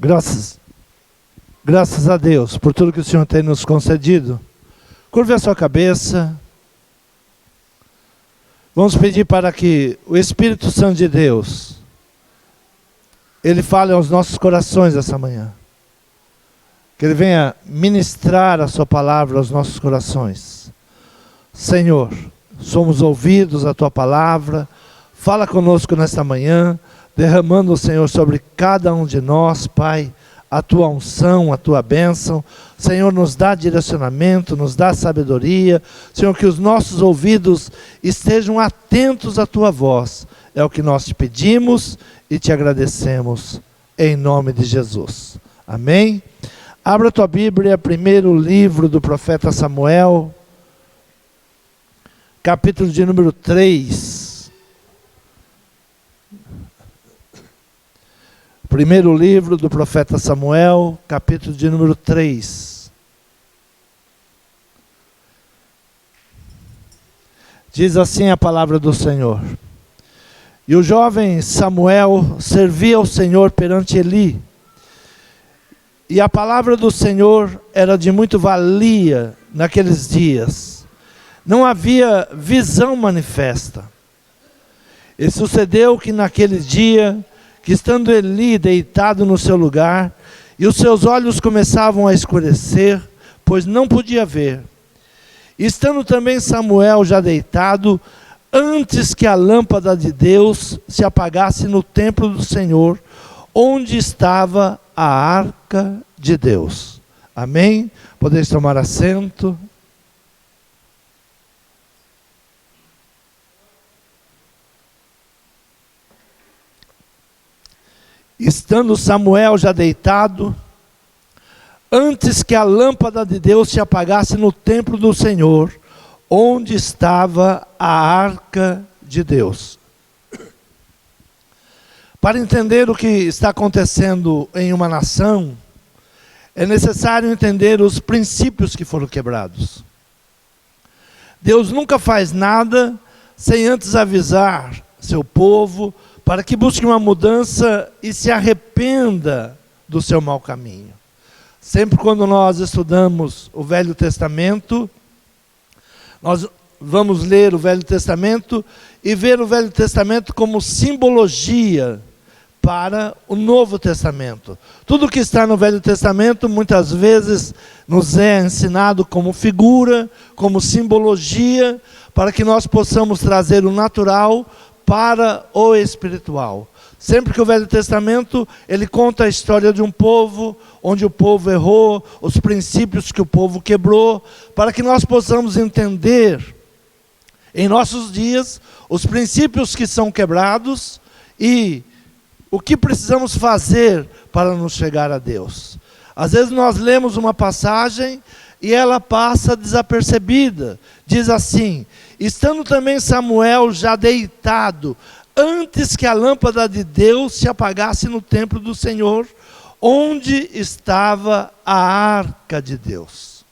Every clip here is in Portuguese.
Graças a Deus por tudo que o Senhor tem nos concedido. Curve a sua cabeça. Vamos pedir para que o Espírito Santo de Deus, Ele fale aos nossos corações essa manhã. Que Ele venha ministrar a sua palavra aos nossos corações. Senhor, somos ouvidos a tua palavra. Fala conosco nesta manhã, derramando, Senhor, sobre cada um de nós, Pai, a tua unção, a tua bênção. Senhor, nos dá direcionamento, nos dá sabedoria. Senhor, que os nossos ouvidos estejam atentos à tua voz. É o que nós te pedimos e te agradecemos, em nome de Jesus. Amém? Abra a tua Bíblia, primeiro livro do profeta Samuel, capítulo de número 3. Primeiro livro do profeta Samuel, capítulo de número 3. Diz assim a palavra do Senhor. E o jovem Samuel servia ao Senhor perante Eli. E a palavra do Senhor era de muito valia naqueles dias. Não havia visão manifesta. E sucedeu que naquele dia, que estando Eli deitado no seu lugar, e os seus olhos começavam a escurecer, pois não podia ver. E estando também Samuel já deitado, antes que a lâmpada de Deus se apagasse no templo do Senhor, onde estava a arca de Deus. Amém? Podeis tomar assento. Estando Samuel já deitado, antes que a lâmpada de Deus se apagasse no templo do Senhor, onde estava a arca de Deus. Para entender o que está acontecendo em uma nação, é necessário entender os princípios que foram quebrados. Deus nunca faz nada sem antes avisar seu povo, para que busque uma mudança e se arrependa do seu mau caminho. Sempre quando nós estudamos o Velho Testamento, nós vamos ler o Velho Testamento e ver o Velho Testamento como simbologia para o Novo Testamento. Tudo que está no Velho Testamento muitas vezes nos é ensinado como figura, como simbologia, para que nós possamos trazer o natural para o espiritual. Sempre que o Velho Testamento, ele conta a história de um povo, onde o povo errou, os princípios que o povo quebrou, para que nós possamos entender, em nossos dias, os princípios que são quebrados e o que precisamos fazer para nos chegar a Deus. Às vezes nós lemos uma passagem e ela passa desapercebida. Diz assim: estando também Samuel já deitado, antes que a lâmpada de Deus se apagasse no templo do Senhor, onde estava a arca de Deus.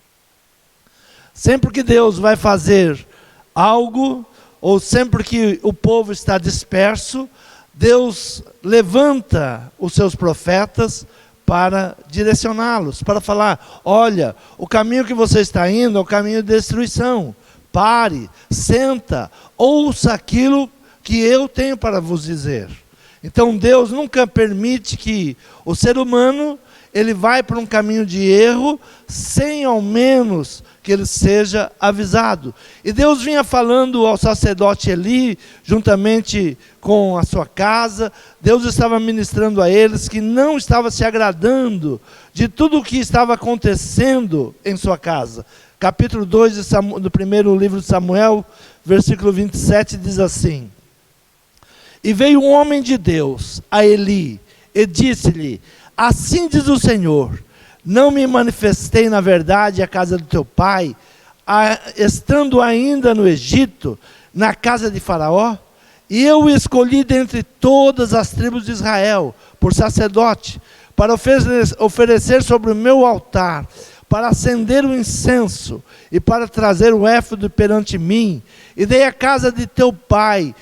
Sempre que Deus vai fazer algo, ou sempre que o povo está disperso, Deus levanta os seus profetas para direcioná-los, para falar: olha, o caminho que você está indo é o caminho de destruição. Pare, senta, ouça aquilo que eu tenho para vos dizer. Então Deus nunca permite que o ser humano, ele vai para um caminho de erro, sem ao menos que ele seja avisado. E Deus vinha falando ao sacerdote Eli, juntamente com a sua casa, Deus estava ministrando a eles que não estava se agradando de tudo o que estava acontecendo em sua casa. Capítulo 2 do primeiro livro de Samuel, versículo 27, diz assim: e veio um homem de Deus a Eli, e disse-lhe: assim diz o Senhor, não me manifestei na verdade à casa do teu pai, estando ainda no Egito, na casa de Faraó? E eu o escolhi dentre todas as tribos de Israel, por sacerdote, para oferecer sobre o meu altar, para acender o incenso, e para trazer o éfode perante mim, e dei à casa de teu pai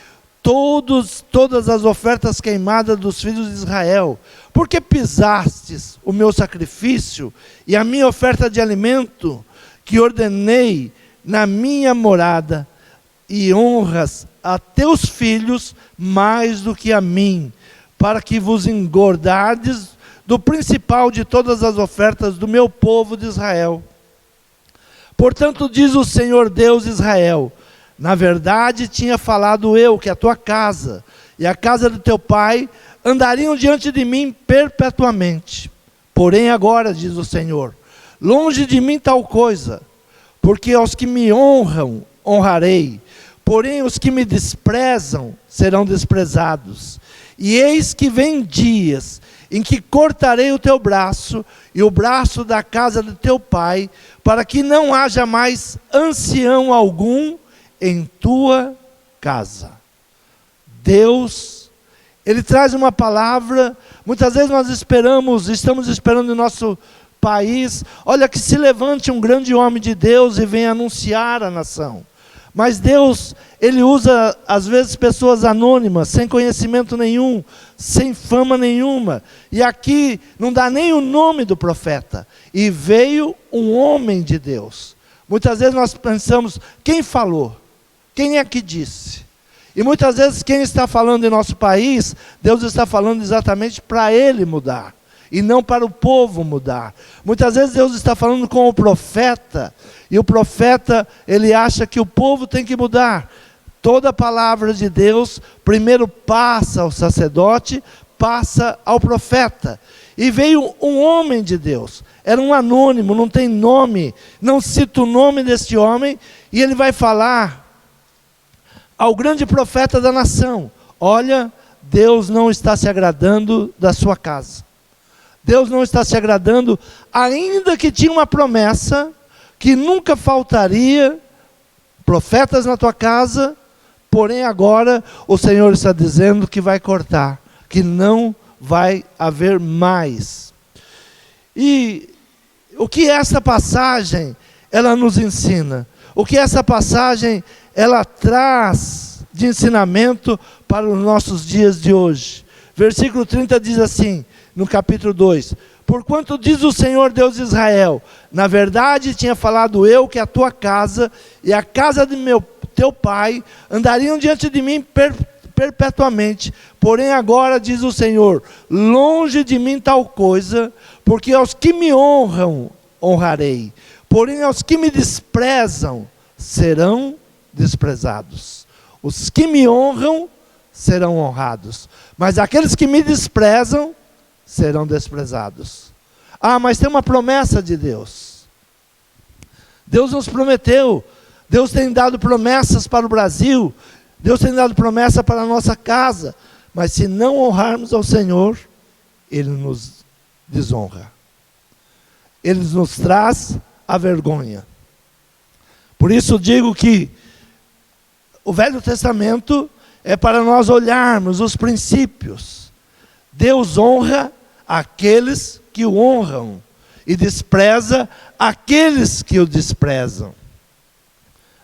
todas as ofertas queimadas dos filhos de Israel? Por que pisastes o meu sacrifício e a minha oferta de alimento, que ordenei na minha morada, e honras a teus filhos mais do que a mim, para que vos engordardes do principal de todas as ofertas do meu povo de Israel? Portanto, diz o Senhor Deus de Israel: na verdade tinha falado eu que a tua casa e a casa do teu pai andariam diante de mim perpetuamente. Porém agora, diz o Senhor, longe de mim tal coisa, porque aos que me honram, honrarei, porém os que me desprezam serão desprezados. E eis que vem dias em que cortarei o teu braço e o braço da casa do teu pai, para que não haja mais ancião algum em tua casa. Deus, Ele traz uma palavra. Muitas vezes nós estamos esperando no nosso país, olha, que se levante um grande homem de Deus e venha anunciar a nação. Mas Deus, Ele usa às vezes pessoas anônimas, sem conhecimento nenhum, sem fama nenhuma. E aqui não dá nem o nome do profeta. E veio um homem de Deus. Muitas vezes nós pensamos, quem falou? Quem é que disse? E muitas vezes quem está falando em nosso país, Deus está falando exatamente para Ele mudar, e não para o povo mudar. Muitas vezes Deus está falando com o profeta, e o profeta, ele acha que o povo tem que mudar. Toda a palavra de Deus, primeiro passa ao sacerdote, passa ao profeta. E veio um homem de Deus, era um anônimo, não tem nome, não cita o nome deste homem, e ele vai falar ao grande profeta da nação: olha, Deus não está se agradando da sua casa. Deus não está se agradando, ainda que tinha uma promessa, que nunca faltaria profetas na tua casa, porém agora o Senhor está dizendo que vai cortar, que não vai haver mais. E o que essa passagem, ela nos ensina? O que essa passagem, ela traz de ensinamento para os nossos dias de hoje? Versículo 30 diz assim, no capítulo 2: porquanto diz o Senhor Deus de Israel, na verdade tinha falado eu que a tua casa e a casa de teu pai andariam diante de mim perpetuamente, porém agora diz o Senhor, longe de mim tal coisa, porque aos que me honram, honrarei, porém aos que me desprezam, serão desprezados. Os que me honram, serão honrados, mas aqueles que me desprezam, serão desprezados. Ah, mas tem uma promessa de Deus. Deus nos prometeu. Deus tem dado promessas para o Brasil. Deus tem dado promessa para a nossa casa. Mas se não honrarmos ao Senhor, Ele nos desonra. Ele nos traz a vergonha. Por isso digo que o Velho Testamento é para nós olharmos os princípios. Deus honra aqueles que o honram e despreza aqueles que o desprezam.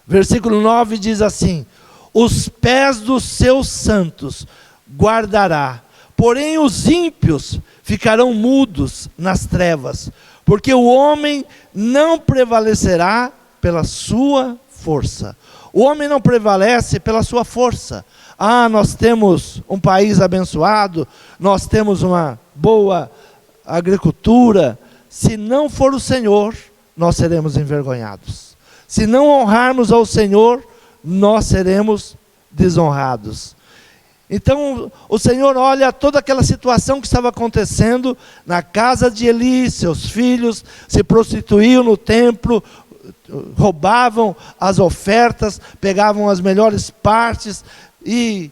Versículo 9 diz assim: os pés dos seus santos guardará, porém os ímpios ficarão mudos nas trevas, porque o homem não prevalecerá pela sua força. O homem não prevalece pela sua força. Ah, nós temos um país abençoado, nós temos uma boa agricultura. Se não for o Senhor, nós seremos envergonhados. Se não honrarmos ao Senhor, nós seremos desonrados. Então, o Senhor olha toda aquela situação que estava acontecendo na casa de Eli. Seus filhos se prostituíam no templo, roubavam as ofertas, pegavam as melhores partes e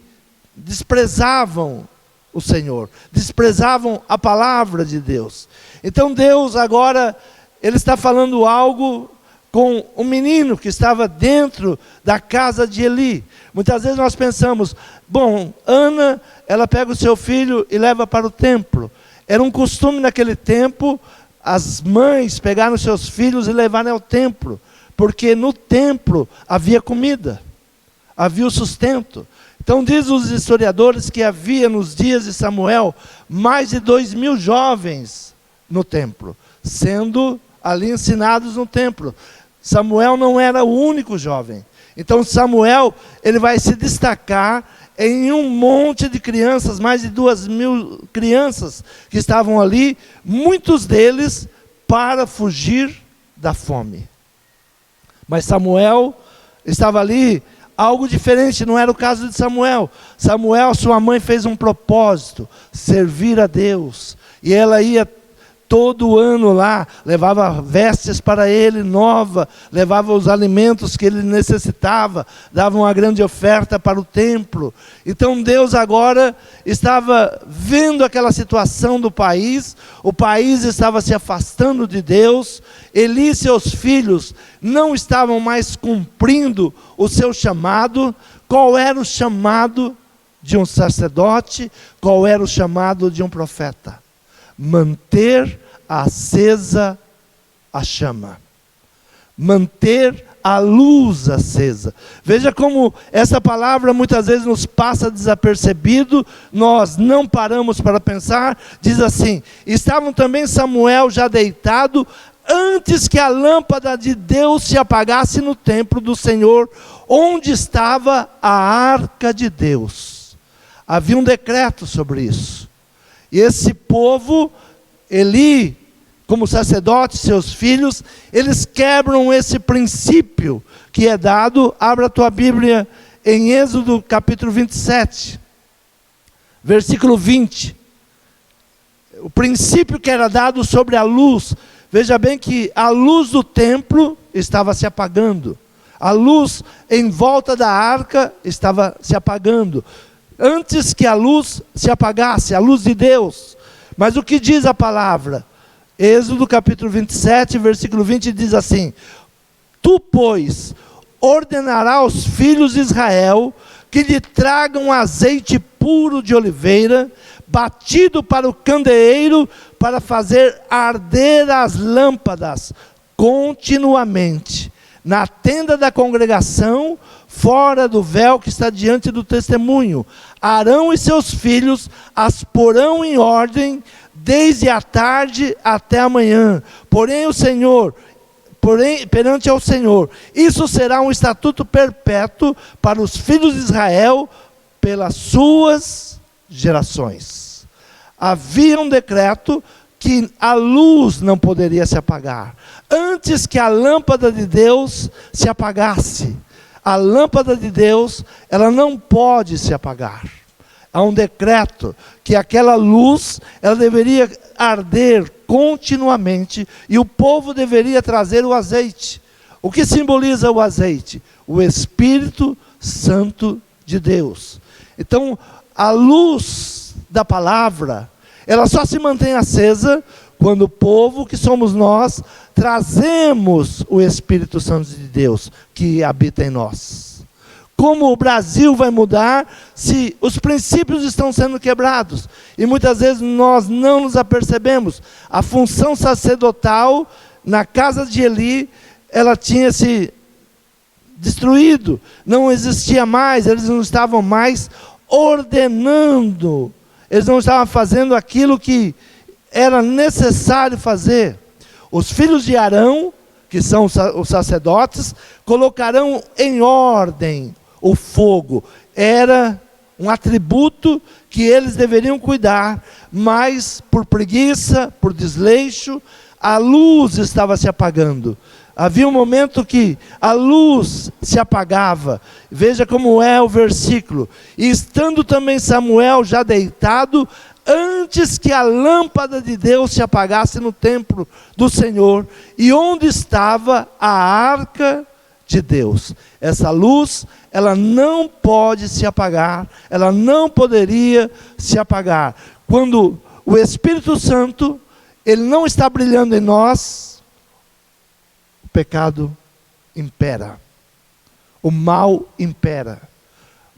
desprezavam o Senhor, desprezavam a palavra de Deus. Então Deus agora, Ele está falando algo com um menino que estava dentro da casa de Eli. Muitas vezes nós pensamos, bom, Ana, ela pega o seu filho e leva para o templo. Era um costume naquele tempo, as mães pegarem os seus filhos e levarem ao templo, porque no templo havia comida, havia o sustento. Então diz os historiadores que havia nos dias de Samuel mais de 2.000 jovens no templo, sendo ali ensinados no templo. Samuel não era o único jovem. Então Samuel, ele vai se destacar em um monte de crianças, mais de 2.000 crianças que estavam ali, muitos deles para fugir da fome. Mas Samuel estava ali, algo diferente, não era o caso de Samuel. Samuel, sua mãe fez um propósito, servir a Deus. E ela ia todo ano lá, levava vestes para ele nova, levava os alimentos que ele necessitava, dava uma grande oferta para o templo. Então Deus agora estava vendo aquela situação do país, o país estava se afastando de Deus, Eli e seus filhos não estavam mais cumprindo o seu chamado. Qual era o chamado de um sacerdote? Qual era o chamado de um profeta? Manter acesa a chama, manter a luz acesa. Veja como essa palavra muitas vezes nos passa desapercebido, nós não paramos para pensar. Diz assim: estavam também Samuel já deitado, antes que a lâmpada de Deus se apagasse no templo do Senhor, onde estava a arca de Deus. Havia um decreto sobre isso. E esse povo, Eli, como sacerdote, seus filhos, eles quebram esse princípio que é dado. Abra a tua Bíblia em Êxodo capítulo 27, versículo 20. O princípio que era dado sobre a luz. Veja bem que a luz do templo estava se apagando. A luz em volta da arca estava se apagando. Antes que a luz se apagasse, a luz de Deus. Mas o que diz a palavra? Êxodo capítulo 27, versículo 20 diz assim: tu, pois, ordenarás aos filhos de Israel que lhe tragam azeite puro de oliveira, batido para o candeeiro, para fazer arder as lâmpadas continuamente, na tenda da congregação, fora do véu que está diante do testemunho. Arão e seus filhos as porão em ordem, desde a tarde até a manhã. Perante ao Senhor, isso será um estatuto perpétuo para os filhos de Israel, pelas suas gerações. Havia um decreto que a luz não poderia se apagar. Antes que a lâmpada de Deus se apagasse, a lâmpada de Deus, ela não pode se apagar. Há um decreto que aquela luz, ela deveria arder continuamente, e o povo deveria trazer o azeite. O que simboliza o azeite? O Espírito Santo de Deus. Então, a luz da palavra, ela só se mantém acesa quando o povo, que somos nós, trazemos o Espírito Santo de Deus que habita em nós. Como o Brasil vai mudar se os princípios estão sendo quebrados? E muitas vezes nós não nos apercebemos. A função sacerdotal na casa de Eli, ela tinha se destruído, não existia mais, eles não estavam mais ordenando, eles não estavam fazendo aquilo que era necessário fazer. Os filhos de Arão, que são os sacerdotes, colocarão em ordem o fogo. Era um atributo que eles deveriam cuidar, mas por preguiça, por desleixo, a luz estava se apagando. Havia um momento que a luz se apagava. Veja como é o versículo: e estando também Samuel já deitado, antes que a lâmpada de Deus se apagasse no templo do Senhor, e onde estava a arca de Deus. Essa luz, ela não pode se apagar, ela não poderia se apagar. Quando o Espírito Santo, ele não está brilhando em nós, o pecado impera, o mal impera.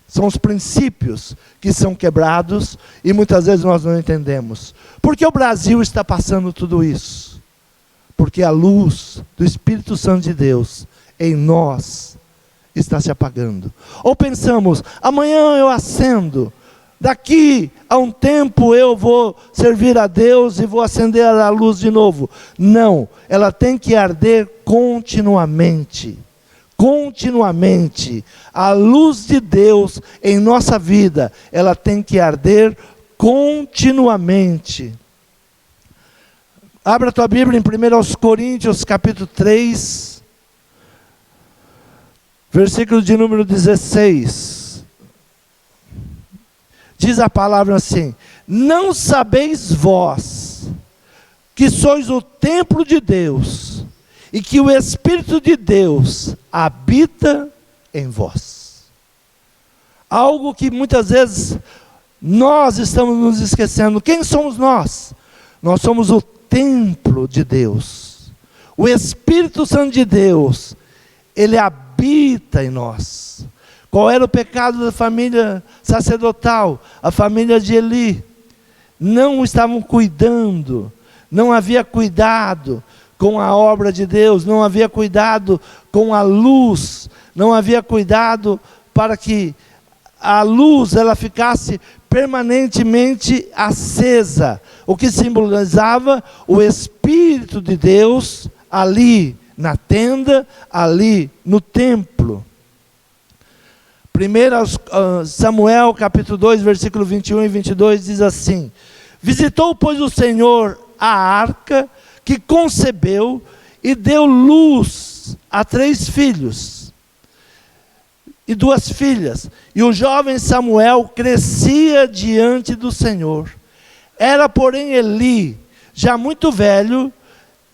São os princípios que são quebrados e muitas vezes nós não entendemos. Por que o Brasil está passando tudo isso? Porque a luz do Espírito Santo de Deus em nós está se apagando. Ou pensamos, amanhã eu acendo, daqui a um tempo eu vou servir a Deus e vou acender a luz de novo. Não, ela tem que arder continuamente. Continuamente. A luz de Deus em nossa vida, ela tem que arder continuamente. Abra a tua Bíblia em 1 Coríntios capítulo 3, versículo de número 16. Diz a palavra assim: não sabeis vós que sois o templo de Deus e que o Espírito de Deus habita em vós. Algo que muitas vezes nós estamos nos esquecendo. Quem somos nós? Nós somos o templo de Deus. O Espírito Santo de Deus, ele habita em nós. Qual era o pecado da família sacerdotal? A família de Eli. Não estavam cuidando, não havia cuidado com a obra de Deus, não havia cuidado com a luz, não havia cuidado para que a luz ela ficasse permanentemente acesa, o que simbolizava o Espírito de Deus ali na tenda, ali no templo. 1 Samuel capítulo 2, versículo 21 e 22 diz assim: visitou, pois, o Senhor a arca, que concebeu e deu luz a 3 filhos e 2 filhas. E o jovem Samuel crescia diante do Senhor. Era, porém, Eli já muito velho,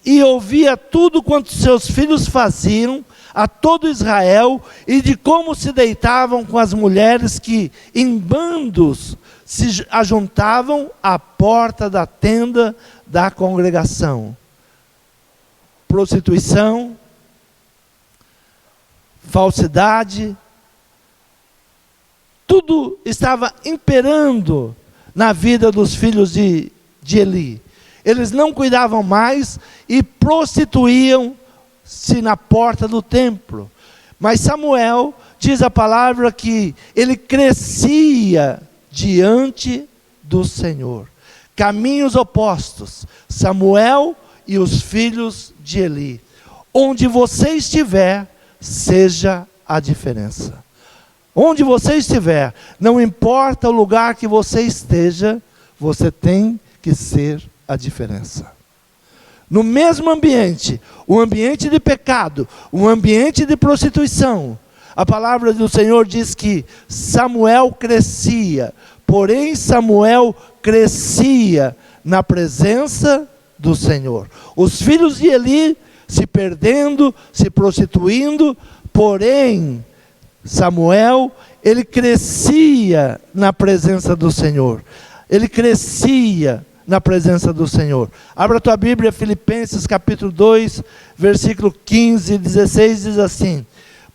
e ouvia tudo quanto seus filhos faziam a todo Israel, e de como se deitavam com as mulheres que em bandos se ajuntavam à porta da tenda da congregação. Prostituição, falsidade, tudo estava imperando na vida dos filhos de Eli. Eles não cuidavam mais e prostituíam-se na porta do templo. Mas Samuel, diz a palavra que ele crescia diante do Senhor. Caminhos opostos, Samuel e os filhos de Eli. Onde você estiver, seja a diferença. Onde você estiver, não importa o lugar que você esteja, você tem que ser a diferença. No mesmo ambiente, o ambiente de pecado, o ambiente de prostituição, a palavra do Senhor diz que Samuel crescia, porém Samuel crescia na presença do Senhor. Os filhos de Eli se perdendo, se prostituindo, porém Samuel, ele crescia na presença do Senhor. Ele crescia na presença do Senhor. Abra a tua Bíblia, Filipenses capítulo 2, versículo 15 e 16, diz assim: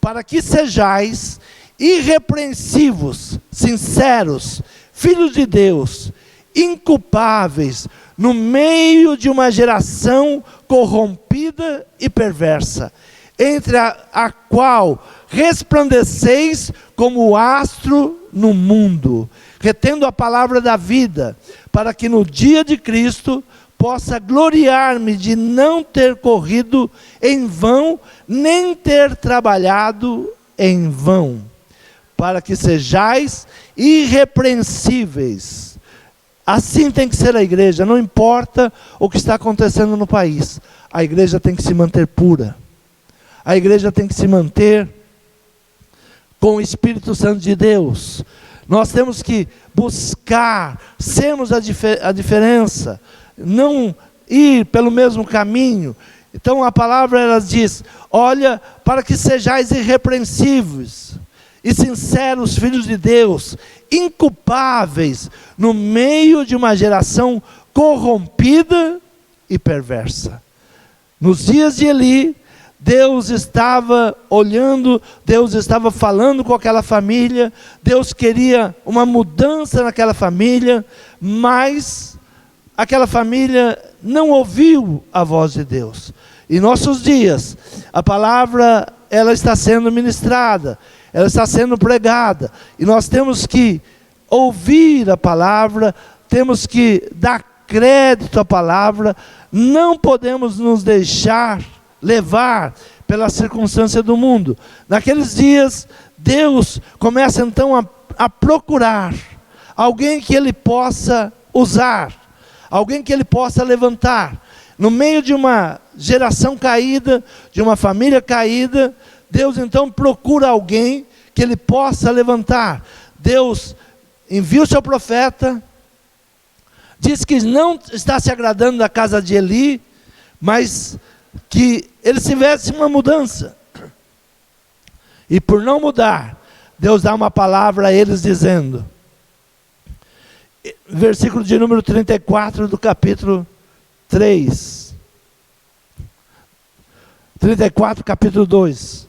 para que sejais irrepreensíveis, sinceros, filhos de Deus, inculpáveis, no meio de uma geração corrompida e perversa, entre a qual resplandeceis como o astro no mundo, retendo a palavra da vida, para que no dia de Cristo possa gloriar-me de não ter corrido em vão, nem ter trabalhado em vão, para que sejais irrepreensíveis. Assim tem que ser a igreja, não importa o que está acontecendo no país, a igreja tem que se manter pura, a igreja tem que se manter com o Espírito Santo de Deus. Nós temos que buscar, sermos a diferença, não ir pelo mesmo caminho. Então a palavra ela diz: olha, para que sejais irrepreensíveis e sinceros, filhos de Deus, inculpáveis, no meio de uma geração corrompida e perversa. Nos dias de Eli, Deus estava olhando, Deus estava falando com aquela família, Deus queria uma mudança naquela família, mas aquela família não ouviu a voz de Deus. Em nossos dias, a palavra ela está sendo ministrada, ela está sendo pregada, e nós temos que ouvir a palavra, temos que dar crédito à palavra, não podemos nos deixar levar pela circunstância do mundo. Naqueles dias, Deus começa então a procurar alguém que Ele possa usar, alguém que Ele possa levantar. No meio de uma geração caída, de uma família caída, Deus então procura alguém que Ele possa levantar. Deus envia o seu profeta, diz que não está se agradando da casa de Eli, mas que ele tivesse uma mudança. E por não mudar, Deus dá uma palavra a eles dizendo, versículo de número 34 do capítulo 3. 34, capítulo 2.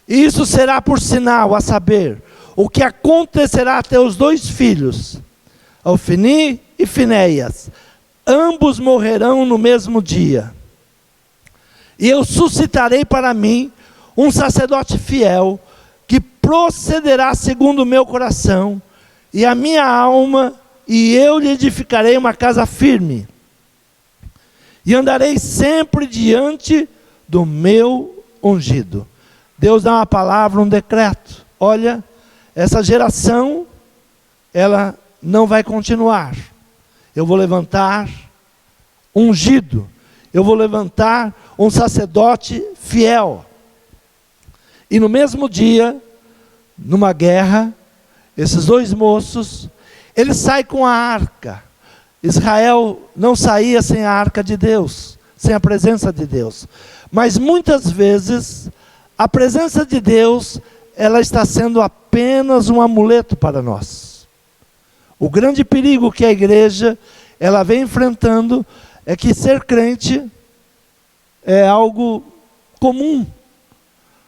Isso será por sinal, a saber, o que acontecerá a teus 2 filhos, Ofni e Finéias. Ambos morrerão no mesmo dia. E eu suscitarei para mim um sacerdote fiel, que procederá segundo o meu coração, e a minha alma, e eu lhe edificarei uma casa firme. E andarei sempre diante do meu ungido. Deus dá uma palavra, um decreto. Olha, essa geração, ela não vai continuar. Eu vou levantar ungido. Eu vou levantar um sacerdote fiel. E no mesmo dia, numa guerra, esses 2 moços, eles saem com a arca. Israel não saía sem a arca de Deus, sem a presença de Deus. Mas muitas vezes, a presença de Deus, ela está sendo apenas um amuleto para nós. O grande perigo que a igreja, ela vem enfrentando, é que ser crente é algo comum.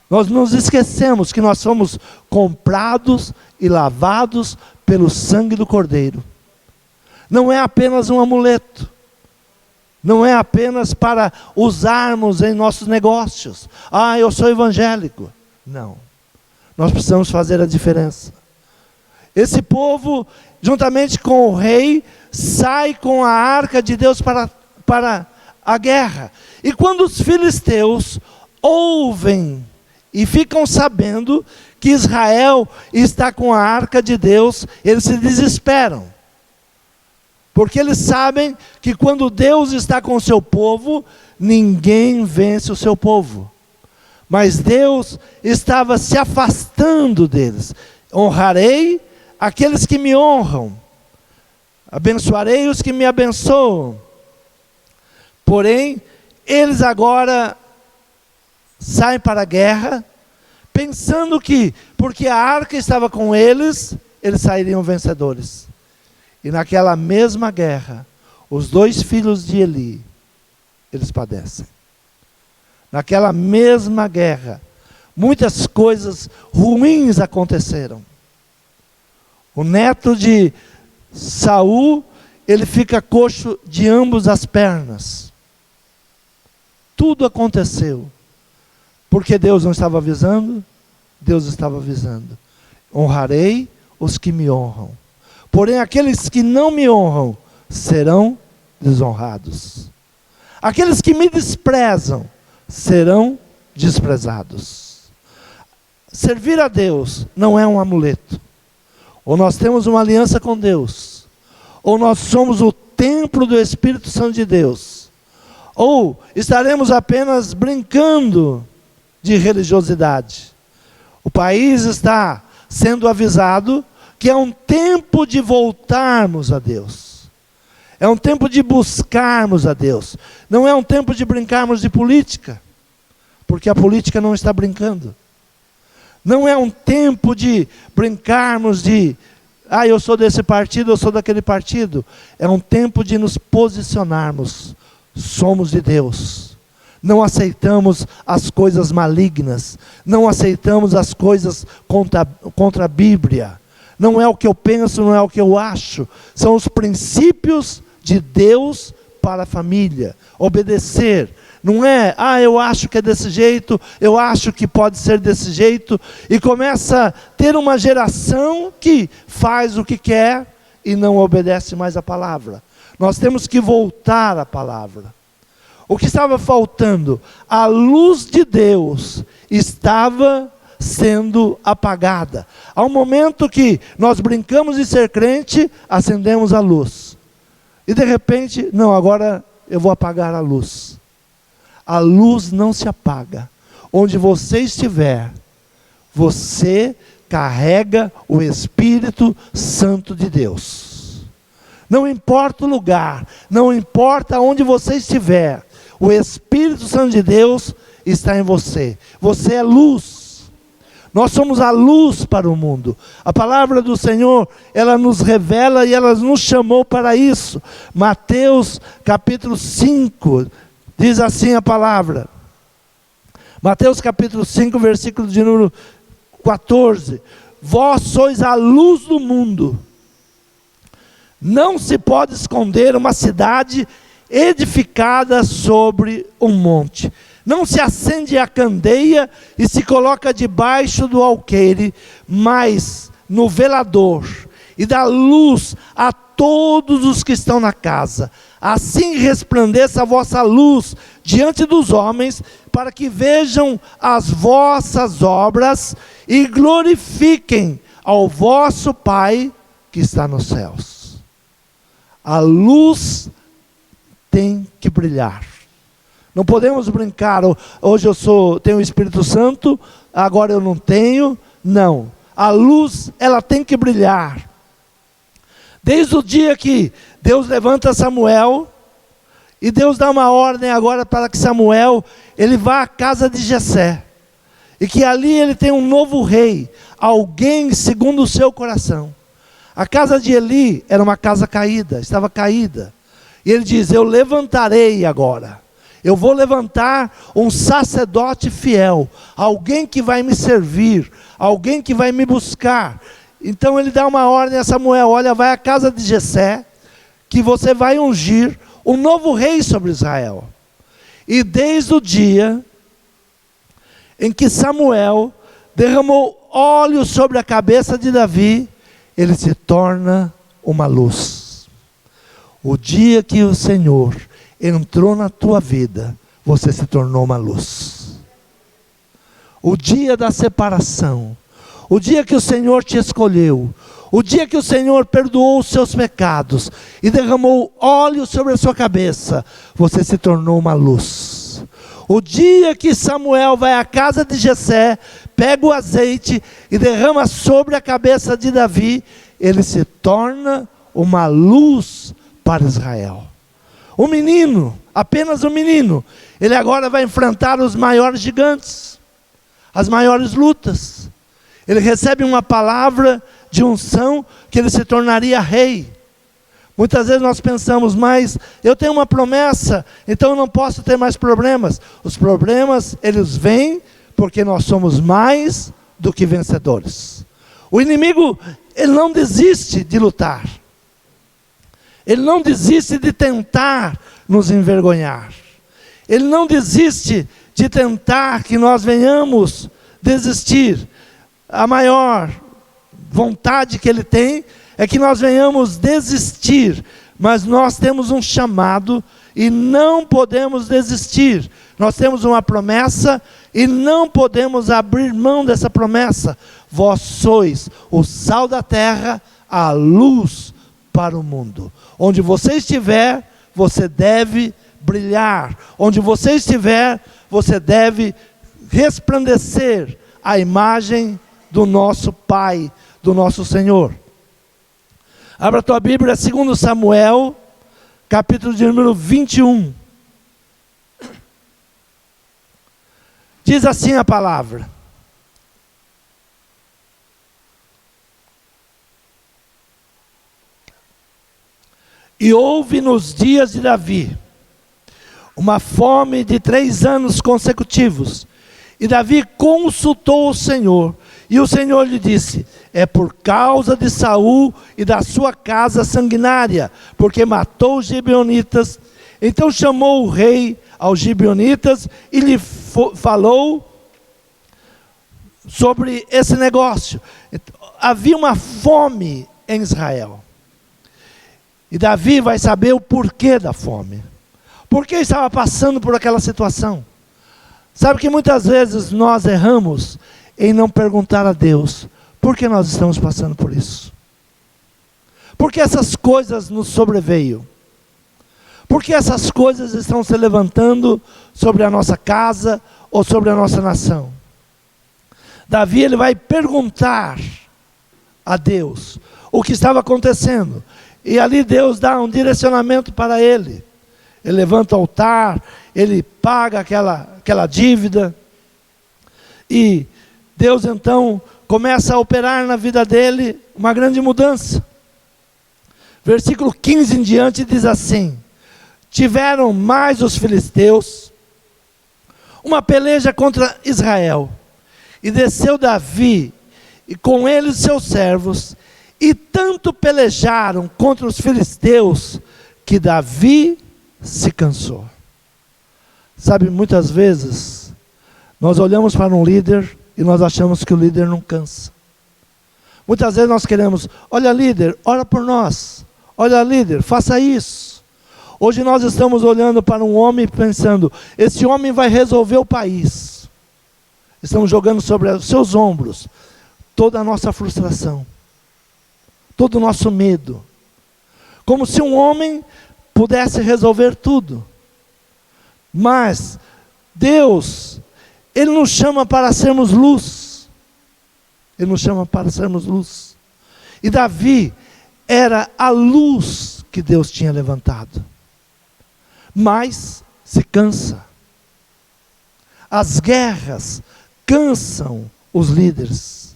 Nós nos esquecemos que nós somos comprados e lavados pelo sangue do Cordeiro. Não é apenas um amuleto. Não é apenas para usarmos em nossos negócios. Ah, eu sou evangélico. Não. Nós precisamos fazer a diferença. Esse povo, juntamente com o rei, sai com a arca de Deus para a guerra. E quando os filisteus ouvem e ficam sabendo que Israel está com a arca de Deus, eles se desesperam. Porque eles sabem que quando Deus está com o seu povo, ninguém vence o seu povo. Mas Deus estava se afastando deles. Honrarei aqueles que me honram, abençoarei os que me abençoam. Porém, eles agora saem para a guerra, pensando que, porque a arca estava com eles, eles sairiam vencedores. E naquela mesma guerra, os 2 filhos de Eli, eles padecem. Naquela mesma guerra, muitas coisas ruins aconteceram. O neto de Saul, ele fica coxo de ambas as pernas. Tudo aconteceu. Porque Deus não estava avisando? Deus estava avisando. Honrarei os que me honram. Porém, aqueles que não me honram serão desonrados. Aqueles que me desprezam serão desprezados. Servir a Deus não é um amuleto. Ou nós temos uma aliança com Deus, ou nós somos o templo do Espírito Santo de Deus, ou estaremos apenas brincando de religiosidade. O país está sendo avisado que é um tempo de voltarmos a Deus. É um tempo de buscarmos a Deus. Não é um tempo de brincarmos de política, porque a política não está brincando. Não é um tempo de brincarmos de, eu sou desse partido, eu sou daquele partido. É um tempo de nos posicionarmos. Somos de Deus. Não aceitamos as coisas malignas. Não aceitamos as coisas contra a Bíblia. Não é o que eu penso, não é o que eu acho. São os princípios de Deus para a família. Obedecer, Não é, eu acho que é desse jeito, eu acho que pode ser desse jeito, e começa a ter uma geração que faz o que quer e não obedece mais a palavra. Nós temos que voltar à palavra. O que estava faltando? A luz de Deus estava sendo apagada. Há um momento que nós brincamos de ser crente, acendemos a luz. E de repente, não, agora eu vou apagar a luz. A luz não se apaga. Onde você estiver, você carrega o Espírito Santo de Deus. Não importa o lugar, não importa onde você estiver, o Espírito Santo de Deus está em você. Você é luz. Nós somos a luz para o mundo. A palavra do Senhor, ela nos revela e ela nos chamou para isso. Mateus capítulo 5, diz assim a palavra. Mateus capítulo 5, versículo de número 14. Vós sois a luz do mundo. Não se pode esconder uma cidade edificada sobre um monte. Não se acende a candeia e se coloca debaixo do alqueire, mas no velador, e dá luz a todos os que estão na casa. Assim resplandeça a vossa luz diante dos homens, para que vejam as vossas obras e glorifiquem ao vosso Pai que está nos céus. A luz tem que brilhar. Não podemos brincar, hoje tenho o Espírito Santo, agora eu não tenho. Não, a luz, ela tem que brilhar. Desde o dia que Deus levanta Samuel, e Deus dá uma ordem agora para que Samuel, ele vá à casa de Jessé, e que ali ele tem um novo rei, alguém segundo o seu coração. A casa de Eli era uma casa caída, estava caída, e ele diz, eu levantarei agora. Eu vou levantar um sacerdote fiel, alguém que vai me servir, alguém que vai me buscar. Então ele dá uma ordem a Samuel, olha, vai à casa de Jessé, que você vai ungir um novo rei sobre Israel. E desde o dia em que Samuel derramou óleo sobre a cabeça de Davi, ele se torna uma luz. O dia que o Senhor entrou na tua vida, você se tornou uma luz. O dia da separação, o dia que o Senhor te escolheu, o dia que o Senhor perdoou os seus pecados e derramou óleo sobre a sua cabeça, você se tornou uma luz. O dia que Samuel vai à casa de Jessé, pega o azeite e derrama sobre a cabeça de Davi, ele se torna uma luz para Israel. Um menino, apenas um menino, ele agora vai enfrentar os maiores gigantes, as maiores lutas. Ele recebe uma palavra de unção que ele se tornaria rei. Muitas vezes nós pensamos, mas eu tenho uma promessa, então eu não posso ter mais problemas. Os problemas, eles vêm porque nós somos mais do que vencedores. O inimigo, ele não desiste de lutar. Ele não desiste de tentar nos envergonhar. Ele não desiste de tentar que nós venhamos desistir. A maior vontade que ele tem é que nós venhamos desistir. Mas nós temos um chamado e não podemos desistir. Nós temos uma promessa e não podemos abrir mão dessa promessa. Vós sois o sal da terra, a luz para o mundo. Onde você estiver, você deve brilhar. Onde você estiver, você deve resplandecer a imagem do nosso Pai, do nosso Senhor. Abra a tua Bíblia, 2 Samuel, capítulo de número 21. Diz assim a palavra. E houve nos dias de Davi uma fome de 3 anos consecutivos. E Davi consultou o Senhor. E o Senhor lhe disse, é por causa de Saul e da sua casa sanguinária, porque matou os gibeonitas. Então chamou o rei aos gibeonitas e lhe falou sobre esse negócio. Havia uma fome em Israel. E Davi vai saber o porquê da fome. Por que estava passando por aquela situação? Sabe que muitas vezes nós erramos em não perguntar a Deus por que nós estamos passando por isso. Por que essas coisas nos sobreveio? Por que essas coisas estão se levantando sobre a nossa casa ou sobre a nossa nação? Davi, ele vai perguntar a Deus o que estava acontecendo. E ali Deus dá um direcionamento para ele. Ele levanta o altar, ele paga aquela dívida. E Deus então começa a operar na vida dele uma grande mudança. Versículo 15 em diante diz assim: tiveram mais os filisteus uma peleja contra Israel. E desceu Davi, e com ele os seus servos, e tanto pelejaram contra os filisteus, que Davi se cansou. Sabe, muitas vezes, nós olhamos para um líder, e nós achamos que o líder não cansa. Muitas vezes nós queremos, olha líder, ora por nós. Olha líder, faça isso. Hoje nós estamos olhando para um homem pensando, esse homem vai resolver o país. Estamos jogando sobre os seus ombros toda a nossa frustração, todo o nosso medo. Como se um homem pudesse resolver tudo. Mas Deus, Ele nos chama para sermos luz. Ele nos chama para sermos luz. E Davi era a luz que Deus tinha levantado. Mas se cansa. As guerras cansam os líderes.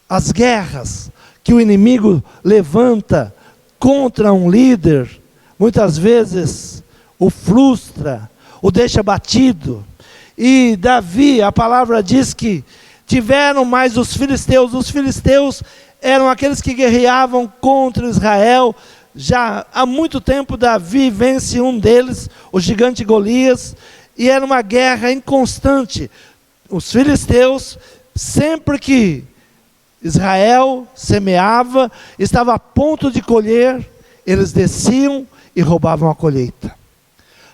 As guerras que o inimigo levanta contra um líder, muitas vezes o frustra, o deixa batido. E Davi, a palavra diz que tiveram mais os filisteus. Os filisteus eram aqueles que guerreavam contra Israel. Já há muito tempo Davi vence um deles, o gigante Golias, e era uma guerra inconstante. Os filisteus, sempre que Israel semeava, estava a ponto de colher, eles desciam e roubavam a colheita.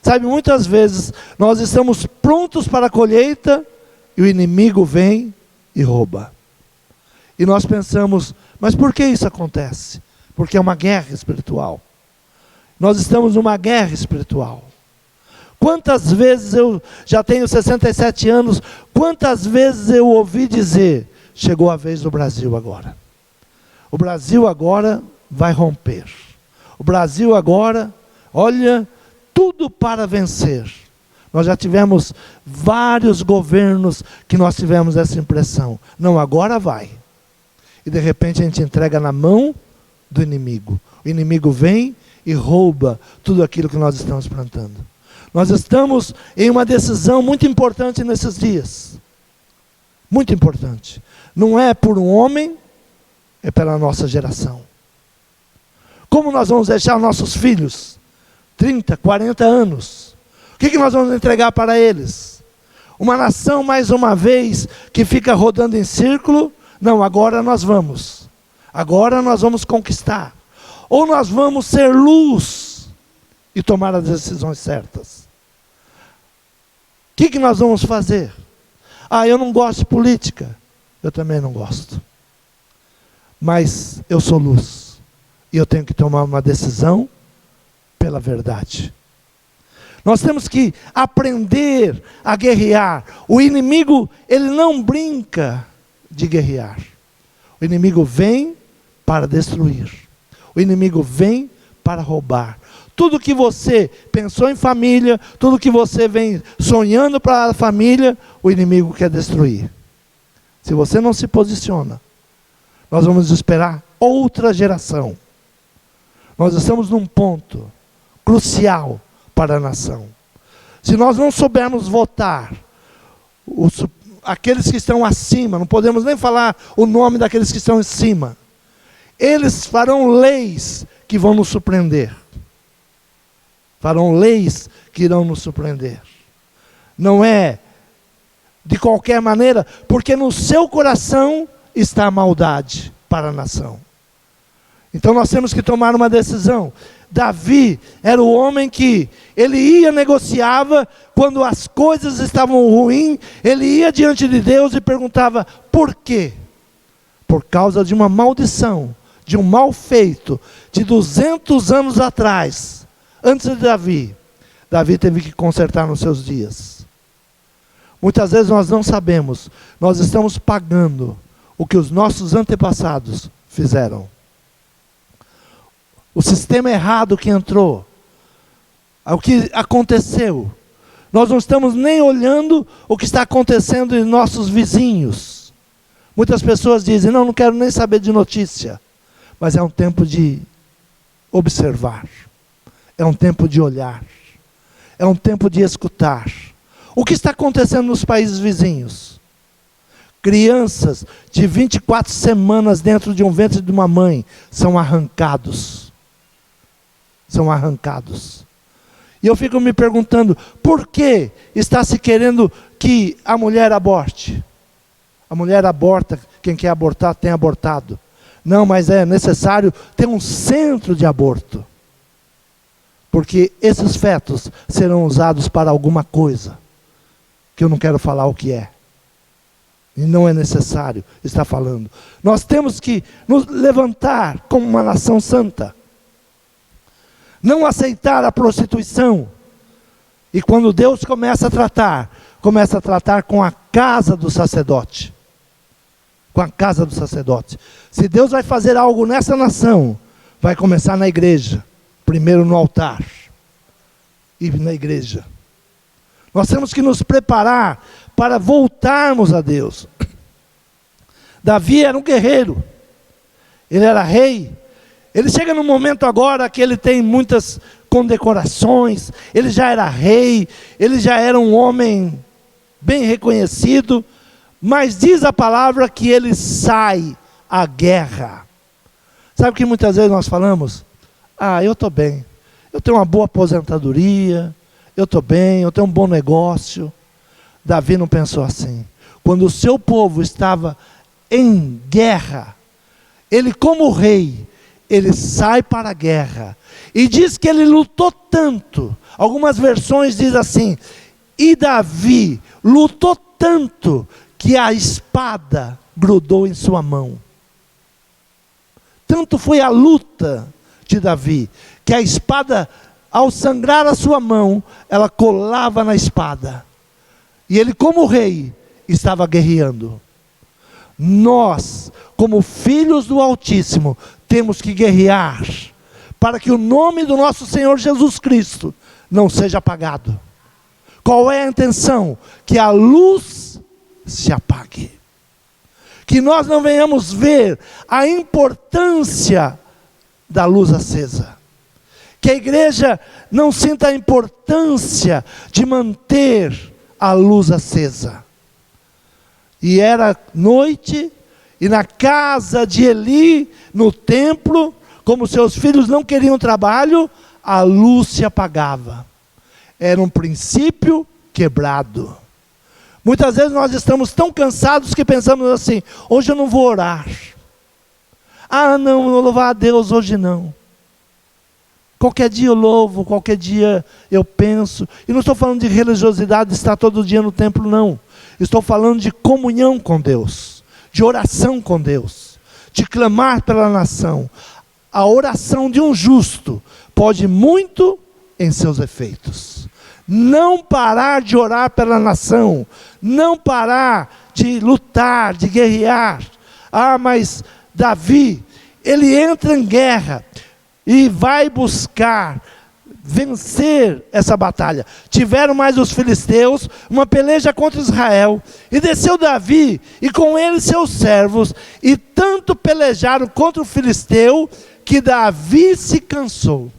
Sabe, muitas vezes nós estamos prontos para a colheita e o inimigo vem e rouba. E nós pensamos, mas por que isso acontece? Porque é uma guerra espiritual. Nós estamos numa guerra espiritual. Quantas vezes eu já tenho 67 anos, quantas vezes eu ouvi dizer, chegou a vez do Brasil agora. O Brasil agora vai romper. O Brasil agora, olha, tudo para vencer. Nós já tivemos vários governos que nós tivemos essa impressão. Não, agora vai. E de repente a gente entrega na mão do inimigo. O inimigo vem e rouba tudo aquilo que nós estamos plantando. Nós estamos em uma decisão muito importante nesses dias. Muito importante. Não é por um homem, é pela nossa geração. Como nós vamos deixar nossos filhos? 30, 40 anos. O que nós vamos entregar para eles? Uma nação, mais uma vez, que fica rodando em círculo? Não, agora nós vamos. Agora nós vamos conquistar. Ou nós vamos ser luz e tomar as decisões certas. O que nós vamos fazer? Ah, eu não gosto de política. Eu também não gosto. Mas eu sou luz. E eu tenho que tomar uma decisão pela verdade. Nós temos que aprender a guerrear. O inimigo, ele não brinca de guerrear. O inimigo vem para destruir. O inimigo vem para roubar. Tudo que você pensou em família, tudo que você vem sonhando para a família, o inimigo quer destruir. Se você não se posiciona, nós vamos esperar outra geração. Nós estamos num ponto crucial para a nação. Se nós não soubermos votar, aqueles que estão acima, não podemos nem falar o nome daqueles que estão em cima, eles farão leis que vão nos surpreender. farão leis que irão nos surpreender. Não é de qualquer maneira, porque no seu coração está a maldade para a nação. Então nós temos que tomar uma decisão. Davi era o homem que ele ia, negociava, quando as coisas estavam ruins, ele ia diante de Deus e perguntava, por quê? Por causa de uma maldição, de um mal feito, de 200 anos atrás, antes de Davi. Davi teve que consertar nos seus dias. Muitas vezes nós não sabemos, nós estamos pagando o que os nossos antepassados fizeram. O sistema errado que entrou, o que aconteceu. Nós não estamos nem olhando o que está acontecendo em nossos vizinhos. Muitas pessoas dizem, não quero nem saber de notícia. Mas é um tempo de observar. É um tempo de olhar. É um tempo de escutar. O que está acontecendo nos países vizinhos? Crianças de 24 semanas dentro de um ventre de uma mãe são arrancados. São arrancados. E eu fico me perguntando, por que está se querendo que a mulher aborte? A mulher aborta, quem quer abortar tem abortado. Não, mas é necessário ter um centro de aborto. Porque esses fetos serão usados para alguma coisa, que eu não quero falar o que é. E não é necessário estar falando. Nós temos que nos levantar como uma nação santa. Não aceitar a prostituição. E quando Deus começa a tratar com a casa do sacerdote. Com a casa do sacerdote. Se Deus vai fazer algo nessa nação, vai começar na igreja. Primeiro no altar. E na igreja. Nós temos que nos preparar para voltarmos a Deus. Davi era um guerreiro. Ele era rei. Ele chega num momento agora que ele tem muitas condecorações, ele já era rei, ele já era um homem bem reconhecido, mas diz a palavra que ele sai à guerra. Sabe o que muitas vezes nós falamos? Eu estou bem, eu tenho uma boa aposentadoria, eu estou bem, eu tenho um bom negócio. Davi não pensou assim. Quando o seu povo estava em guerra, ele como rei, ele sai para a guerra, e diz que ele lutou tanto, algumas versões dizem assim, e Davi lutou tanto, que a espada grudou em sua mão. Tanto foi a luta de Davi, que a espada, ao sangrar a sua mão, ela colava na espada, e ele como rei, estava guerreando. Nós, como filhos do Altíssimo, temos que guerrear, para que o nome do nosso Senhor Jesus Cristo não seja apagado. Qual é a intenção? Que a luz se apague. Que nós não venhamos ver a importância da luz acesa. Que a igreja não sinta a importância de manter a luz acesa. E era noite, e na casa de Eli, no templo, como seus filhos não queriam trabalho, a luz se apagava. Era um princípio quebrado. Muitas vezes nós estamos tão cansados que pensamos assim, hoje eu não vou orar. Não, vou louvar a Deus hoje não. Qualquer dia eu louvo, qualquer dia eu penso. E não estou falando de religiosidade, de estar todo dia no templo, não. Estou falando de comunhão com Deus, de oração com Deus, de clamar pela nação. A oração de um justo pode muito em seus efeitos. Não parar de orar pela nação, não parar de lutar, de guerrear. Mas Davi, ele entra em guerra e vai buscar vencer essa batalha. Tiveram mais os filisteus, uma peleja contra Israel, e desceu Davi, e com ele seus servos, e tanto pelejaram contra o filisteu, que Davi se cansou.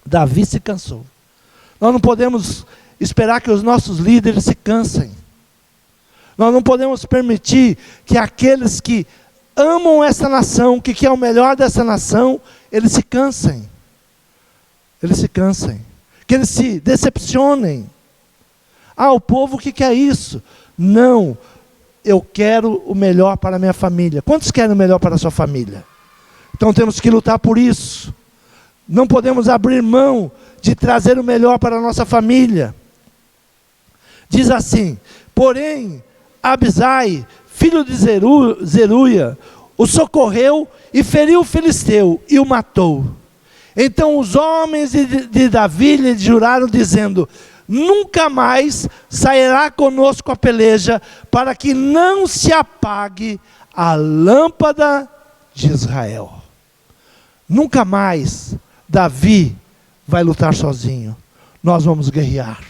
Davi se cansou. Nós não podemos esperar que os nossos líderes se cansem. Nós não podemos permitir que aqueles que amam essa nação, que é o melhor dessa nação, eles se cansem. Eles se cansem. que eles se decepcionem. O povo que quer isso? Não, eu quero o melhor para a minha família. Quantos querem o melhor para a sua família? Então temos que lutar por isso. Não podemos abrir mão de trazer o melhor para a nossa família. Diz assim: porém, Abisai, filho de Zeruia, o socorreu e feriu o filisteu e o matou. Então os homens de Davi lhe juraram, dizendo: nunca mais sairá conosco a peleja, para que não se apague a lâmpada de Israel. Nunca mais Davi vai lutar sozinho. Nós vamos guerrear.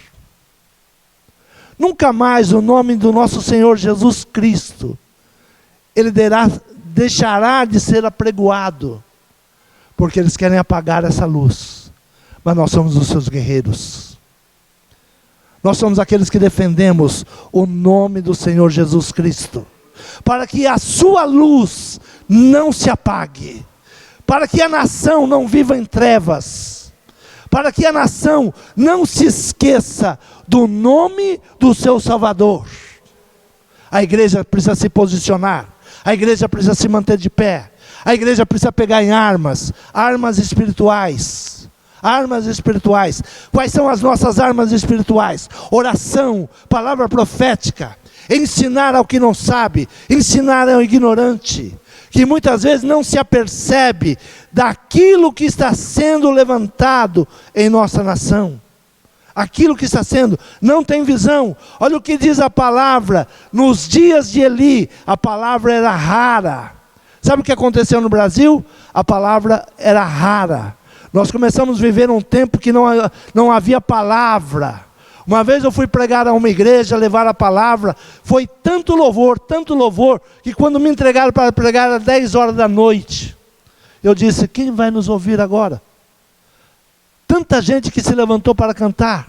Nunca mais o nome do nosso Senhor Jesus Cristo, Ele deixará de ser apregoado, porque eles querem apagar essa luz. Mas nós somos os seus guerreiros. Nós somos aqueles que defendemos o nome do Senhor Jesus Cristo, para que a sua luz não se apague, para que a nação não viva em trevas, para que a nação não se esqueça do nome do seu Salvador. A igreja precisa se posicionar, a igreja precisa se manter de pé, a igreja precisa pegar em armas espirituais. Armas espirituais. Quais são as nossas armas espirituais? Oração, palavra profética, ensinar ao que não sabe, ensinar ao ignorante, que muitas vezes não se apercebe daquilo que está sendo levantado em nossa nação. Aquilo que está sendo, não tem visão. Olha o que diz a palavra. Nos dias de Eli, a palavra era rara. Sabe o que aconteceu no Brasil? A palavra era rara. Nós começamos a viver um tempo que não havia palavra. Uma vez eu fui pregar a uma igreja, levar a palavra, foi tanto louvor, que quando me entregaram para pregar às 10 horas da noite, eu disse: quem vai nos ouvir agora? Tanta gente que se levantou para cantar.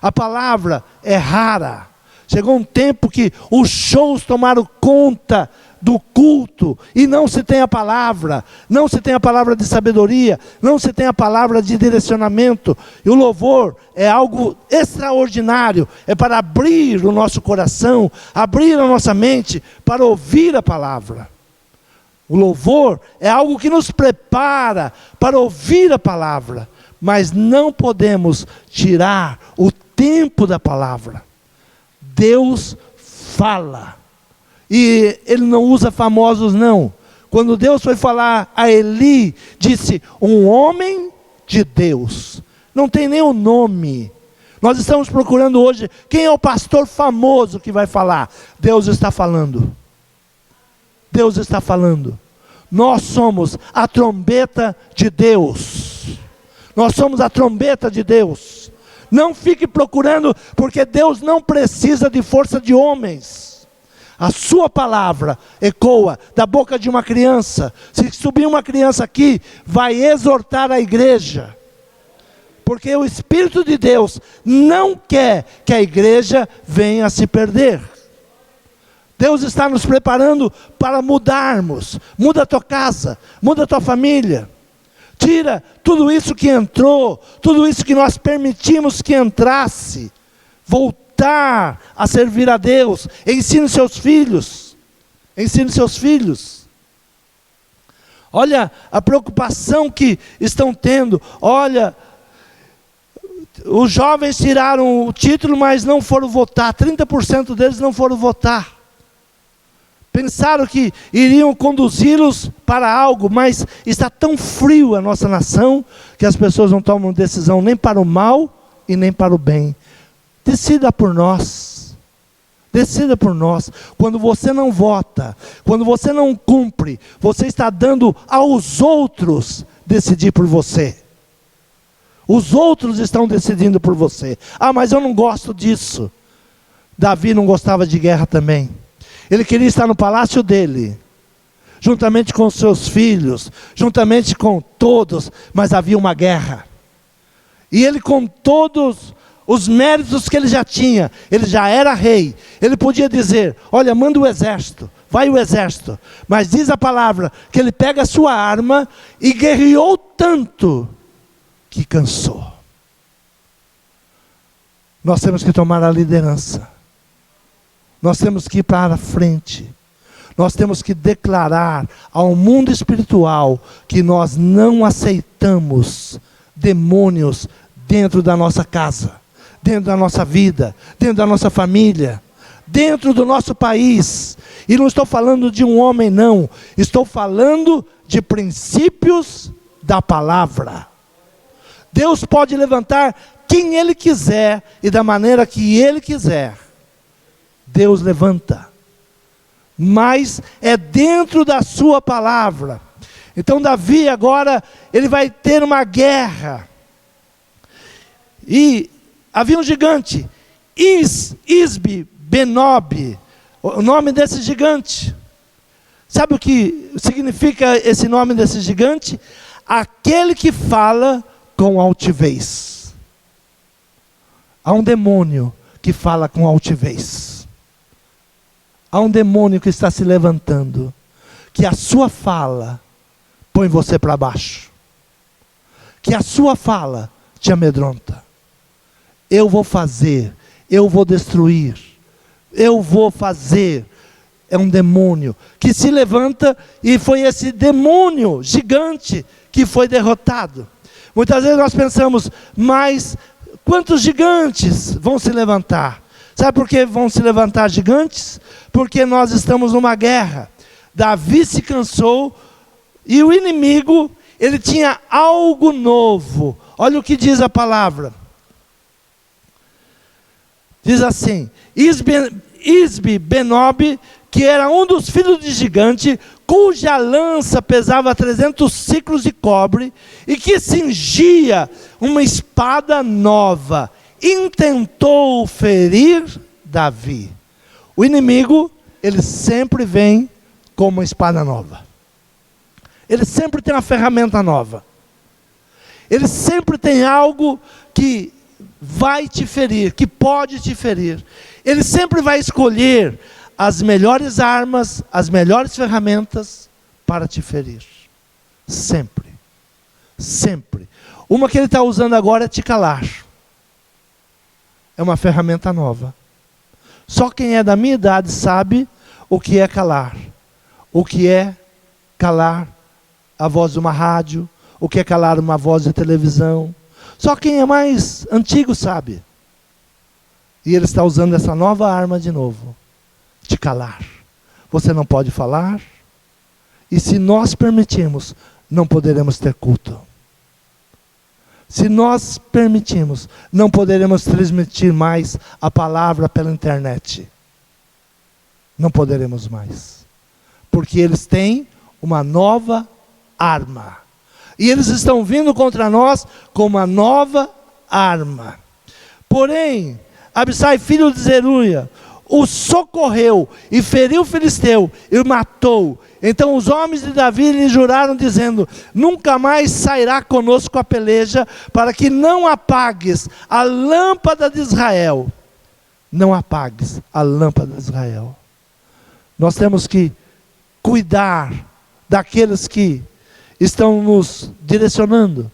A palavra é rara. Chegou um tempo que os shows tomaram conta do culto, e não se tem a palavra, não se tem a palavra de sabedoria, não se tem a palavra de direcionamento. E o louvor é algo extraordinário, é para abrir o nosso coração, abrir a nossa mente, para ouvir a palavra. O louvor é algo que nos prepara para ouvir a palavra, mas não podemos tirar o tempo da palavra. Deus fala. E Ele não usa famosos não. Quando Deus foi falar a Eli, disse: um homem de Deus. Não tem nem o nome. Nós estamos procurando hoje, quem é o pastor famoso que vai falar? Deus está falando. Deus está falando. Nós somos a trombeta de Deus. Nós somos a trombeta de Deus. Não fique procurando, porque Deus não precisa de força de homens. A sua palavra ecoa da boca de uma criança. Se subir uma criança aqui, vai exortar a igreja. Porque o Espírito de Deus não quer que a igreja venha a se perder. Deus está nos preparando para mudarmos. Muda a tua casa, muda a tua família. Tira tudo isso que entrou, tudo isso que nós permitimos que entrasse. Voltar a servir a Deus. Ensine seus filhos. Ensine seus filhos. Olha a preocupação que estão tendo. Olha, os jovens tiraram o título, mas não foram votar. 30% deles não foram votar. Pensaram que iriam conduzi-los para algo, mas está tão frio a nossa nação, que as pessoas não tomam decisão nem para o mal e nem para o bem. Decida por nós. Decida por nós. Quando você não vota, quando você não cumpre, você está dando aos outros decidir por você. Os outros estão decidindo por você. Mas eu não gosto disso. Davi não gostava de guerra também. Ele queria estar no palácio dele, juntamente com seus filhos, juntamente com todos, mas havia uma guerra. E ele, com todos os méritos que ele já tinha, ele já era rei, ele podia dizer: olha, manda o exército, vai o exército. Mas diz a palavra que ele pega a sua arma e guerreou tanto que cansou. nós temos que tomar a liderança. Nós temos que ir para a frente. Nós temos que declarar ao mundo espiritual que nós não aceitamos demônios dentro da nossa casa, dentro da nossa vida, dentro da nossa família, dentro do nosso país. E não estou falando de um homem, não. Estou falando de princípios da palavra. Deus pode levantar quem Ele quiser e da maneira que Ele quiser. Deus levanta. Mas é dentro da sua palavra. Então Davi agora, ele vai ter uma guerra. E havia um gigante, Isbi Benob, o nome desse gigante. Sabe o que significa esse nome desse gigante? Aquele que fala com altivez. Há um demônio que fala com altivez. Há um demônio que está se levantando, que a sua fala põe você para baixo, que a sua fala te amedronta. Eu vou fazer, eu vou destruir, eu vou fazer. É um demônio que se levanta, e foi esse demônio gigante que foi derrotado. Muitas vezes nós pensamos, mas quantos gigantes vão se levantar? Sabe por que vão se levantar gigantes? Porque nós estamos numa guerra. Davi se cansou, e o inimigo, ele tinha algo novo. Olha o que diz a palavra. Diz assim: Isbi Benob, que era um dos filhos de gigante, cuja lança pesava 300 ciclos de cobre, e que cingia uma espada nova, intentou ferir Davi. O inimigo, ele sempre vem com uma espada nova. Ele sempre tem uma ferramenta nova. Ele sempre tem algo que vai te ferir, que pode te ferir. Ele sempre vai escolher as melhores armas, as melhores ferramentas para te ferir. Sempre. Sempre. Uma que ele está usando agora é te calar. É uma ferramenta nova. Só quem é da minha idade sabe o que é calar. O que é calar a voz de uma rádio, o que é calar uma voz de televisão. Só quem é mais antigo sabe. E ele está usando essa nova arma de novo. Te calar. Você não pode falar. E se nós permitirmos, não poderemos ter culto. Se nós permitirmos, não poderemos transmitir mais a palavra pela internet. Não poderemos mais. Porque eles têm uma nova arma. E eles estão vindo contra nós com uma nova arma. Porém, Abissai, filho de Zeruia, o socorreu e feriu o filisteu e o matou. Então os homens de Davi lhe juraram, dizendo: nunca mais sairá conosco a peleja, para que não apagues a lâmpada de Israel. Não apagues a lâmpada de Israel. Nós temos que cuidar daqueles que estão nos direcionando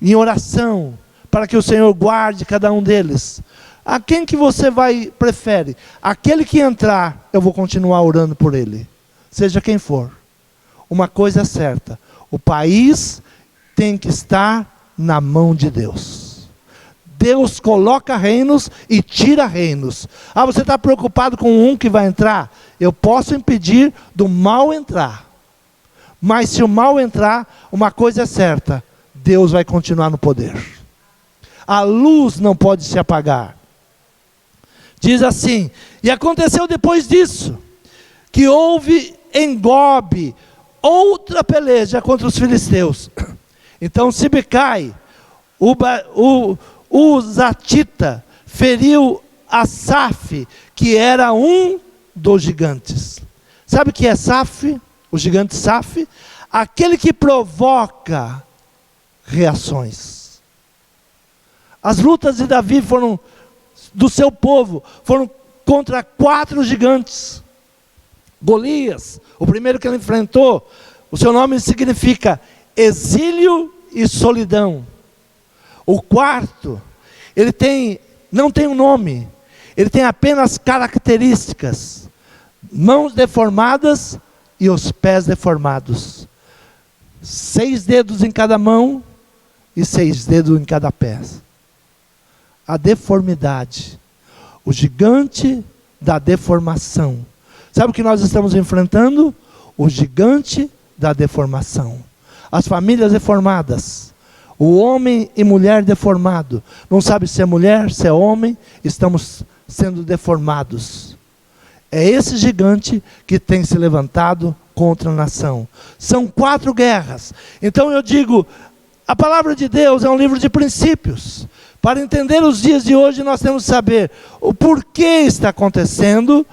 em oração, para que o Senhor guarde cada um deles. A quem que você prefere? Aquele que entrar, eu vou continuar orando por ele. Seja quem for. Uma coisa é certa: o país tem que estar na mão de Deus. Deus coloca reinos e tira reinos. Ah, você está preocupado com um que vai entrar? Eu posso impedir do mal entrar. Mas se o mal entrar, uma coisa é certa: Deus vai continuar no poder. A luz não pode se apagar. Diz assim: e aconteceu depois disso, que houve em Gobe outra peleja contra os filisteus. Então Sibecai, o Zatita, feriu Asaf, que era um dos gigantes. Sabe o que é Saf? O gigante Saf? Aquele que provoca reações. As lutas de Davi do seu povo, foram contra 4 gigantes. Golias, o primeiro que ele enfrentou, o seu nome significa exílio e solidão. O quarto, ele tem não tem um nome, ele tem apenas características: mãos deformadas e os pés deformados, 6 dedos em cada mão e 6 dedos em cada pé. A deformidade, o gigante da deformação. Sabe o que nós estamos enfrentando? O gigante da deformação. As famílias deformadas, o homem e mulher deformado, não sabe se é mulher, se é homem, estamos sendo deformados. É esse gigante que tem se levantado contra a nação. São 4 guerras. Então eu digo, a palavra de Deus é um livro de princípios. Para entender os dias de hoje, nós temos que saber o porquê está acontecendo,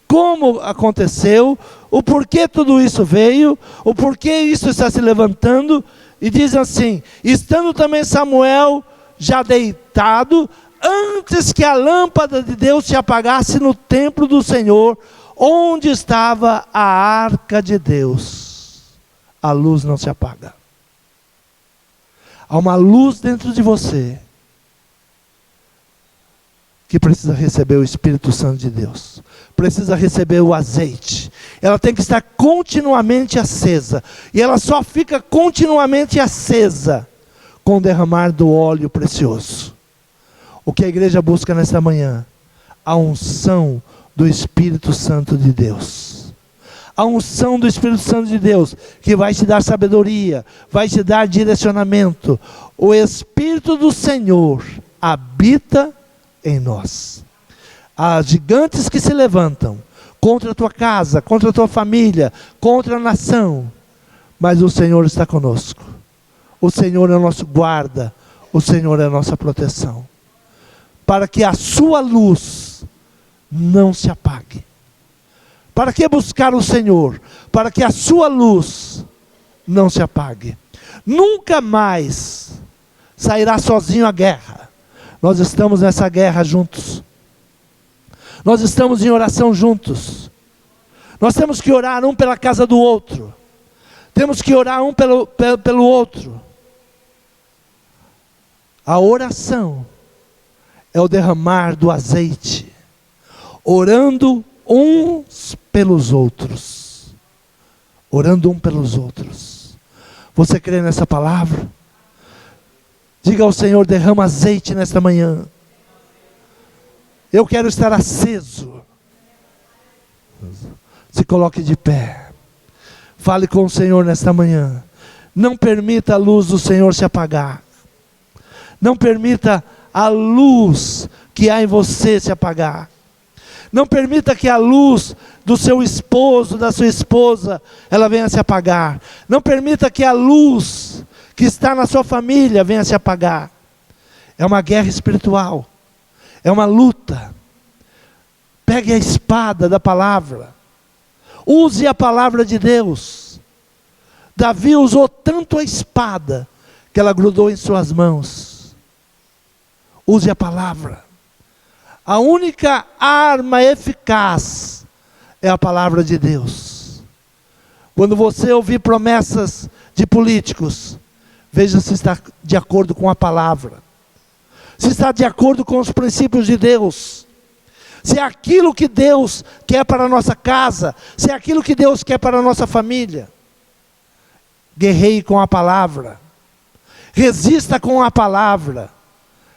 como aconteceu, o porquê tudo isso veio, o porquê isso está se levantando. E diz assim: estando também Samuel já deitado, antes que a lâmpada de Deus se apagasse no templo do Senhor, onde estava a arca de Deus. A luz não se apaga. Há uma luz dentro de você que precisa receber o Espírito Santo de Deus, precisa receber o azeite. Ela tem que estar continuamente acesa, e ela só fica continuamente acesa com o derramar do óleo precioso. O que a igreja busca nesta manhã? A unção do Espírito Santo de Deus. A unção do Espírito Santo de Deus, que vai te dar sabedoria, vai te dar direcionamento. O Espírito do Senhor habita em nós. Há gigantes que se levantam contra a tua casa, contra a tua família, contra a nação, mas o Senhor está conosco. O Senhor é o nosso guarda, o Senhor é a nossa proteção, para que a sua luz não se apague. Para que buscar o Senhor? Para que a sua luz não se apague. Nunca mais sairá sozinho a guerra. Nós estamos nessa guerra juntos. Nós estamos em oração juntos. Nós temos que orar um pela casa do outro. Temos que orar um pelo outro. A oração é o derramar do azeite, orando uns pelos outros. Orando um pelos outros. Você crê nessa palavra? Diga ao Senhor: derrama azeite nesta manhã. Eu quero estar aceso. Se coloque de pé. Fale com o Senhor nesta manhã. Não permita a luz do Senhor se apagar. Não permita a luz que há em você se apagar. Não permita que a luz do seu esposo, da sua esposa, ela venha se apagar. Não permita que a luz que está na sua família venha se apagar. É uma guerra espiritual. É uma luta. Pegue a espada da palavra. Use a palavra de Deus. Davi usou tanto a espada que ela grudou em suas mãos. Use a palavra. A única arma eficaz é a palavra de Deus. Quando você ouvir promessas de políticos, veja se está de acordo com a palavra. Se está de acordo com os princípios de Deus. Se é aquilo que Deus quer para a nossa casa. Se é aquilo que Deus quer para a nossa família. Guerreie com a palavra. Resista com a palavra.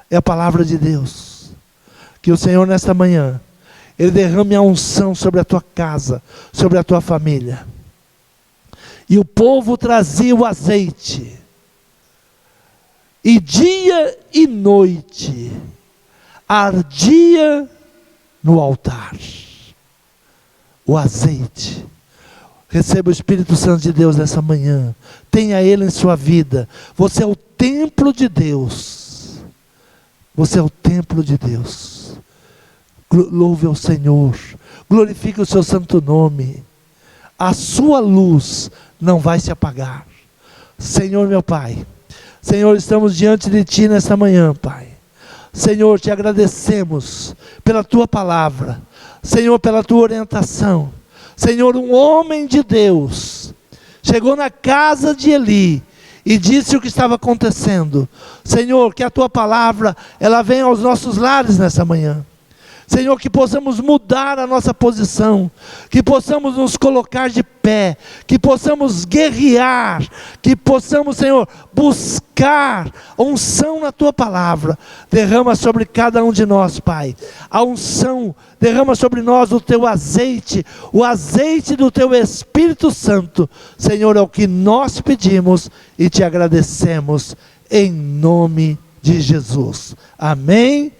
É a palavra de Deus. Que o Senhor nesta manhã, Ele derrame a unção sobre a tua casa, sobre a tua família. E o povo trazia o azeite. E dia e noite ardia no altar o azeite. Receba o Espírito Santo de Deus nessa manhã. Tenha Ele em sua vida. Você é o templo de Deus. Você é o templo de Deus. Louve ao Senhor. Glorifique o seu santo nome. A sua luz não vai se apagar. Senhor meu Pai. Senhor, estamos diante de Ti nesta manhã, Pai. Senhor, te agradecemos pela Tua palavra. Senhor, pela Tua orientação. Senhor, um homem de Deus chegou na casa de Eli e disse o que estava acontecendo. Senhor, que a tua palavra, ela venha aos nossos lares nessa manhã. Senhor, que possamos mudar a nossa posição, que possamos nos colocar de pé, que possamos guerrear, que possamos, Senhor, buscar unção na tua palavra. Derrama sobre cada um de nós, Pai, a unção, derrama sobre nós o teu azeite, o azeite do teu Espírito Santo. Senhor, é o que nós pedimos e te agradecemos, em nome de Jesus. Amém.